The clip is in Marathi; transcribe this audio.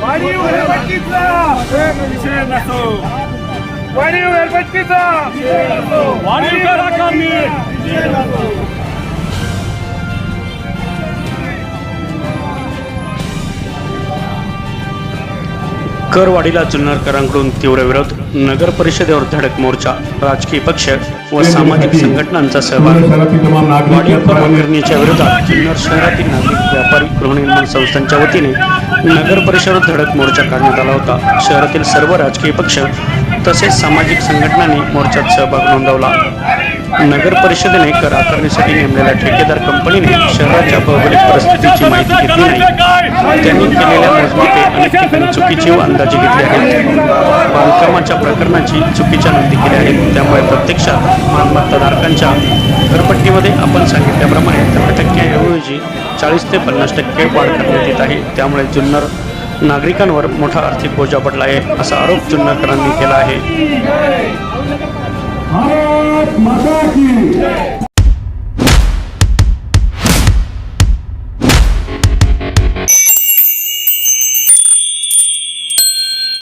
वाढीव घरपट्टीचा विषय नसो, वाढीव घरपट्टीचा वाढीव करा कमी करवाढीला जुन्नरकरांकडून तीव्र विरोध, नगर परिषदेवर धडक मोर्चा, राजकीय पक्ष व सामाजिक संघटनांचा सहभाग. वाढीव कर आकारणीच्या विरोधात जुन्नर शहरातील नागरिक, व्यापारी, गृहनिर्माण संस्थांच्या वतीने नगर परिषदेवर धडक मोर्चा काढण्यात आला होता. शहरातील सर्व राजकीय पक्ष तसेच सामाजिक संघटनांनी मोर्चात सहभाग नोंदवला. नगर परिषदेने कर आकारणीसाठी नेमलेल्या ठेकेदार कंपनीने शहराच्या भौगोलिक परिस्थितीची माहिती घेतली नाही. त्यांनी केलेल्या मोजमापे अनेक ठिकाणी चुकीचे अंदाजे घेतले आहेत. बांधकामाच्या प्रकरणाची चुकीच्या नोंदी केल्या आहेत. त्यामुळे प्रत्यक्षात मालमत्ताधारकांच्या घरपट्टीमध्ये आपण सांगितल्याप्रमाणे 10% ऐवजी 40 ते 50% वाढ करण्यात येत आहे. त्यामुळे जुन्नर नागरिकांवर मोठा आर्थिक बोजा पडला आहे, असा आरोप जुन्नरकरांनी केला आहे.